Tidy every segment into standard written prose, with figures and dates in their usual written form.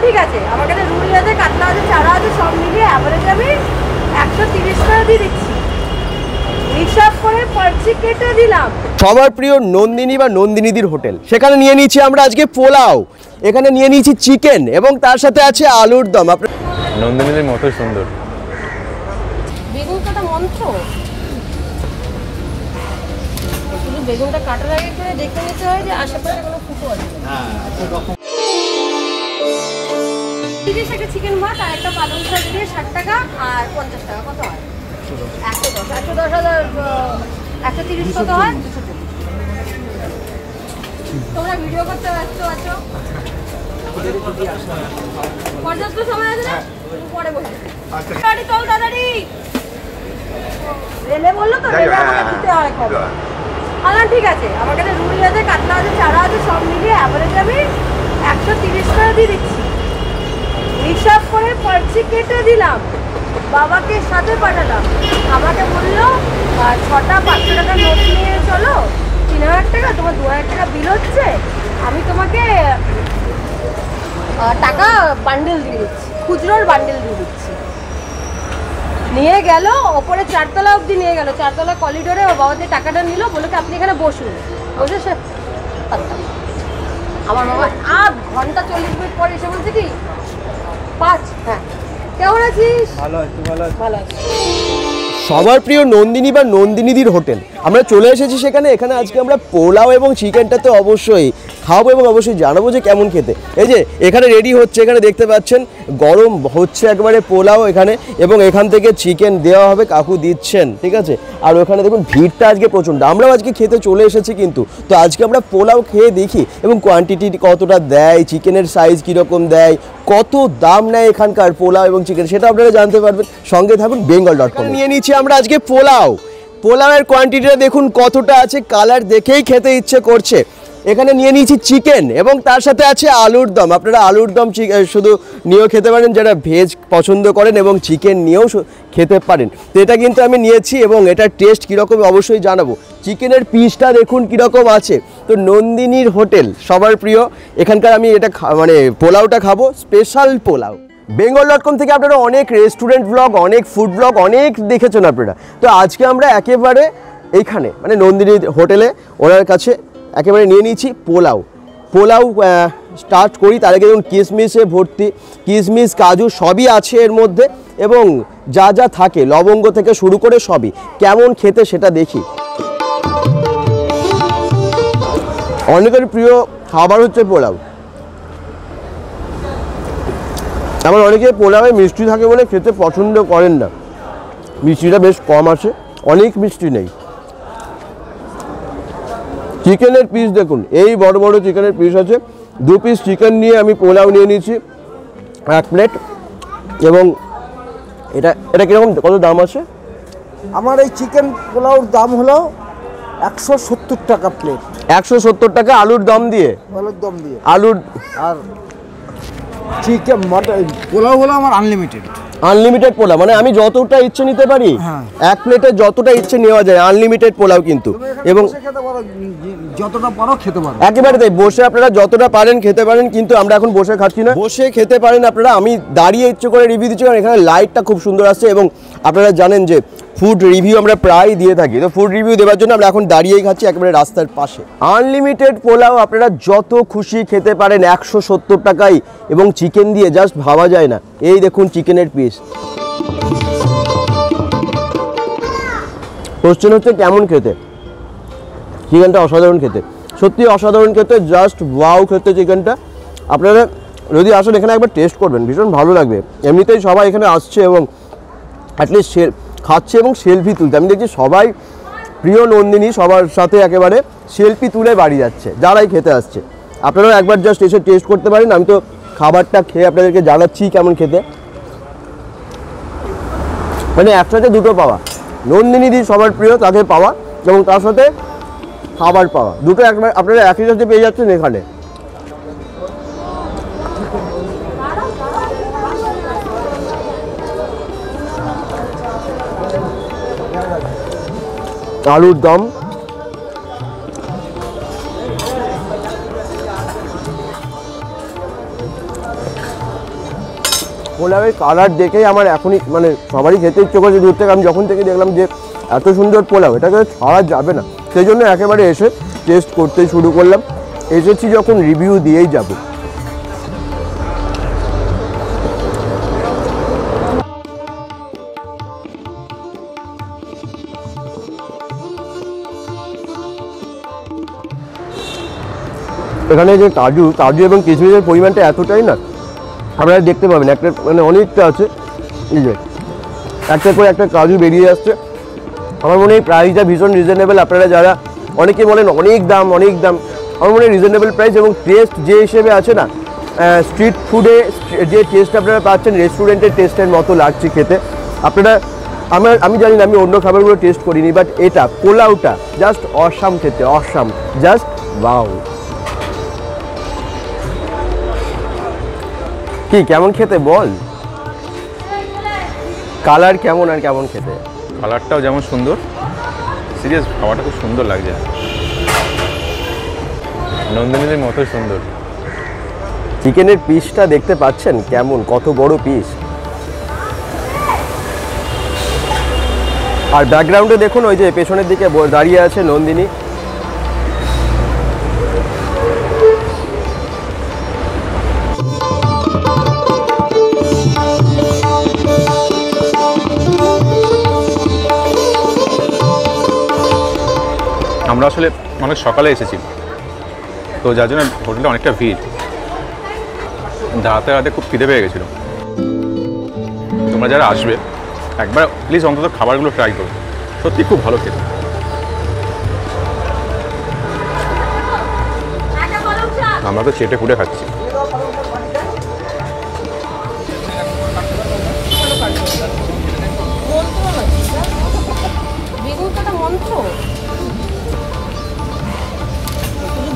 ঠিক আছে, আমার কাছে রুই আছে, কাতলা আছে, চারা আছে, সব মিলিয়ে অ্যাভারেজ আমি 130 টাকা দিয়ে দিচ্ছি। হিসাব করে পার্চি কেটে দিলাম। সবার প্রিয় নন্দিনী বা নন্দিনীদির হোটেল, সেখানে নিয়ে নিয়েছি আমরা আজকে পোলাও, এখানে নিয়ে নিয়েছি চিকেন এবং তার সাথে আছে আলুর দম। নন্দিনীদের মতো সুন্দর বেগুন কাটা মন্ত্র, শুধু বেগুনটা কাটার আগে করে দেখে নিতে হয় যে আশেপাশে কোনো ফুটো আছে। একটা চিকেন ভাত আর একটা পালং শাক দিয়ে 60 টাকা আর 50 টাকা কত হয়? 130 কত হয়? তোমরা ভিডিও করতে ব্যস্ত আছো, পর্যাপ্ত সময় আছে না? পরে বসে গাড়ি চল দাদারি, রেলে বললো তো রেলে আমাকে দিতে হয় খবর। ঠিক আছে, আমার কাছে রুই আছে, কাতলা আছে, চারা আছে, সব মিলিয়ে অ্যাভারেজ আমি 130 টাকা দিয়ে দিচ্ছি। হিসাব করে পার্চি কেটে দিলাম, বাবাকে সাথে পাঠালাম। আমাকে বললো 6টা 500 টাকার নোট নিয়ে চলো, 3000 টাকা, তোমার 2000 টাকা বিল হচ্ছে, আমি তোমাকে টাকা বান্ডেল দিয়ে দিচ্ছি, খুচরোর বান্ডেল দিয়ে দিচ্ছি। নিয়ে গেল ওপরে 4 তলা অবধি নিয়ে গেল, 4 তলা করিডোরে ও বাবা দিয়ে টাকাটা নিল, বলে কি আপনি এখানে বসুন। বসে সে আমার বাবা 8 ঘন্টা 40 মিনিট পরে এসে বলছে কি 5। হ্যাঁ, কেমন আছিস? ভালো আছি, ভালো আছি, ভালো আছি। সবার প্রিয় নন্দিনী বা নন্দিনীদির হোটেল, আমরা চলে এসেছি সেখানে। এখানে আজকে আমরা পোলাও এবং চিকেনটা তো অবশ্যই খাবো এবং অবশ্যই জানাবো যে কেমন খেতে। এই যে এখানে রেডি হচ্ছে, এখানে দেখতে পাচ্ছেন গরম হচ্ছে একবারে পোলাও এখানে, এবং এখান থেকে চিকেন দেওয়া হবে, কাকু দিচ্ছেন, ঠিক আছে। আর ওখানে দেখুন ভিড়টা আজকে প্রচণ্ড। আমরাও আজকে খেতে চলে এসেছি কিন্তু, তো আজকে আমরা পোলাও খেয়ে দেখি এবং কোয়ান্টিটি কতটা দেয়, চিকেনের সাইজ কীরকম দেয়, কত দাম নেয় এখানকার পোলাও এবং চিকেন, সেটা আপনারা জানতে পারবেন। সঙ্গে থাকুন bengal.com। নিয়ে নিচ্ছি আমরা আজকে পোলাওয়ের কোয়ান্টিটিটা দেখুন কতটা আছে, কালার দেখেই খেতে ইচ্ছে করছে। এখানে নিয়ে নিয়েছি চিকেন এবং তার সাথে আছে আলুর দম। আপনারা আলুর দম শুধু নিয়েও খেতে পারেন যারা ভেজ পছন্দ করেন, এবং চিকেন নিয়েও খেতে পারেন। তো এটা কিন্তু আমি নিয়েছি এবং এটার টেস্ট কীরকম অবশ্যই জানাবো। চিকেনের পিসটা দেখুন কীরকম আছে। তো নন্দিনীর হোটেল সবার প্রিয়, এখানকার আমি এটা মানে পোলাওটা খাবো, স্পেশাল পোলাও। bengal.com থেকে আপনারা অনেক রেস্টুরেন্ট ব্লগ, অনেক ফুড ব্লগ অনেক দেখেছেন আপনারা। তো আজকে আমরা একেবারে এইখানে মানে নন্দিনী হোটেলে ওনার কাছে একেবারে নিয়ে নিয়েছি পোলাও স্টার্ট করি। তার আগে দেখুন কিশমিশে ভর্তি, কিশমিশ কাজু সবই আছে এর মধ্যে, এবং যা যা থাকে লবঙ্গ থেকে শুরু করে সবই। কেমন খেতে সেটা দেখি। অনেকের প্রিয় খাবার হচ্ছে পোলাও। আমার অনেকে পোলাওয়ে মিষ্টি থাকে বলে খেতে পছন্দ করেন না, মিষ্টিটা বেশ কম আছে, অনেক মিষ্টি নেই। চিকেনের পিস দেখুন, এই বড় বড় চিকেনের পিস আছে। 2 পিস চিকেন নিয়ে আমি পোলাও নিয়ে নিয়েছি 1 প্লেট। এবং এটা কীরকম, কত দাম আছে? আমার এই চিকেন পোলাওর দাম হলো 170 টাকা প্লেট। 170 টাকা আলুর দম দিয়ে, আলুর আর চিকেন পোলাও হলো আমার আনলিমিটেড পোলাও, মানে আমি যতটা ইচ্ছে নিতে পারি। 1 প্লেটে যতটা ইচ্ছে নেওয়া যায়, আনলিমিটেড পোলাও কিন্তু। এবং যতটা পারো খেতে পারো, একেবারে তাই, বসে আপনারা যতটা পারেন খেতে পারেন, কিন্তু আমরা এখন বসে খাচ্ছি না, বসে খেতে পারেন আপনারা। আমি দাঁড়িয়ে ইচ্ছে করে রিভিউ দিচ্ছি, কারণ এখানে লাইটটা খুব সুন্দর আসছে, এবং আপনারা জানেন যে ফুড রিভিউ আমরা প্রায় দিয়ে থাকি। তো ফুড রিভিউ দেওয়ার জন্য আমরা এখন দাঁড়িয়েই খাচ্ছি একেবারে রাস্তার পাশে। আনলিমিটেড পোলাও আপনারা যত খুশি খেতে পারেন 170 টাকায়, এবং চিকেন দিয়ে জাস্ট ভাবা যায় না। এই দেখুন চিকেনের পিস। কোশ্চেন হচ্ছে কেমন খেতে। চিকেনটা অসাধারণ খেতে, সত্যি অসাধারণ খেতে, জাস্ট ওয়াও খেতে চিকেনটা। আপনারা যদি আসেন এখানে একবার টেস্ট করবেন, ভীষণ ভালো লাগবে। এমনিতেই সবাই এখানে আসছে এবং অ্যাটলিস্ট খাচ্ছে এবং সেলফি তুলছে। আমি দেখছি সবাই প্রিয় নন্দিনী সবার সাথে একেবারে সেলফি তুলে বাড়ি যাচ্ছে যারাই খেতে আসছে। আপনারাও একবার জাস্ট এসে টেস্ট করতে পারেন। আমি তো খাবারটা খেয়ে আপনাদেরকে জানাচ্ছি কেমন খেতে। মানে একসাথে দুটো পাওয়া, নন্দিনীদি সবার প্রিয় তাকে পাওয়া এবং তার সাথে খাবার পাওয়া, দুটো একবার আপনারা একই সাথে পেয়ে যাচ্ছেন এখানে। আলুর দম, পোলাওয়ের কালার দেখেই আমার এখনই মানে সবারই খেতে ইচ্ছে করছে দূর থেকে। আমি যখন থেকে দেখলাম যে এত সুন্দর পোলাও, এটাকে ছাড়া যাবে না, সেই জন্য একেবারে এসে টেস্ট করতে শুরু করলাম। এসেছি যখন রিভিউ দিয়েই যাব। এখানে যে কাজু এবং কিশমিশের পরিমাণটা এতটাই না, আপনারা দেখতে পাবেন একটা মানে অনেকটা আছে, এই যে একটা করে একটা কাজু বেরিয়ে আসছে। আমার মনে হয় প্রাইসটা ভীষণ রিজনেবল। আপনারা যারা অনেকে বলেন অনেক দাম, আমার মনে হয় রিজনেবল প্রাইস এবং টেস্ট যে হিসেবে আছে না, স্ট্রিট ফুডে যে টেস্ট আপনারা পাচ্ছেন রেস্টুরেন্টের টেস্টের মতো লাগছে খেতে। আপনারা আমি জানি না, আমি অন্য খাবারগুলো টেস্ট করিনি, বাট এটা পোলাওটা জাস্ট অসাম খেতে, অসাম, জাস্ট ওয়াও। কি কেমন খেতে বল, কালার কেমন আর কেমন খেতে? কালারটাও যেমন সুন্দর, সিরিয়াস খাওয়াটা খুব সুন্দর লাগছে, নন্দিনীদের মতোই সুন্দর। চিকেনের পিসটা দেখতে পাচ্ছেন কেমন, কত বড় পিস। আর ব্যাকগ্রাউন্ডে দেখুন ওই যে পেছনের দিকে দাঁড়িয়ে আছে নন্দিনী। আমরা আসলে অনেক সকালে এসেছি, তো যার জন্য হোটেলে অনেকটা ভিড়, দাঁড়াতে দাঁড়াতে খুব খিদে পেয়ে গেছিলো। তোমরা যারা আসবে একবার প্লিজ অন্তত খাবারগুলো ট্রাই করো, সত্যি খুব ভালো খেতে। আমরা তো চেটে ফুটে খাচ্ছি।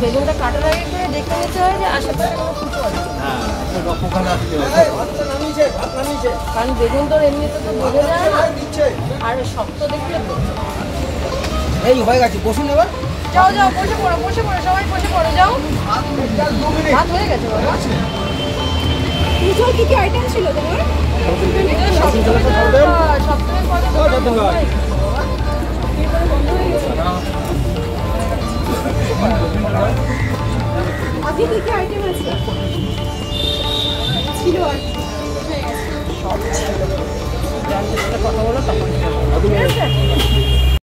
বেগুনটা কাটার আগে করে দেখে নিতে হয় যে আশেপাশে কোনো কিছু আছে, কারণ বেগুন তো এমনিতে তো বোঝা যায় না, আর শক্ত দেখলে এই হয়ে গেছে, বসুন এবার। যাও বসে পড়ো সবাই বসে পড়ো, যাও। ভাত হয়ে গেছে বাবা। কি আইটেম ছিল তোমার? সপ্তাহে আজকে কি আইটেম আছে?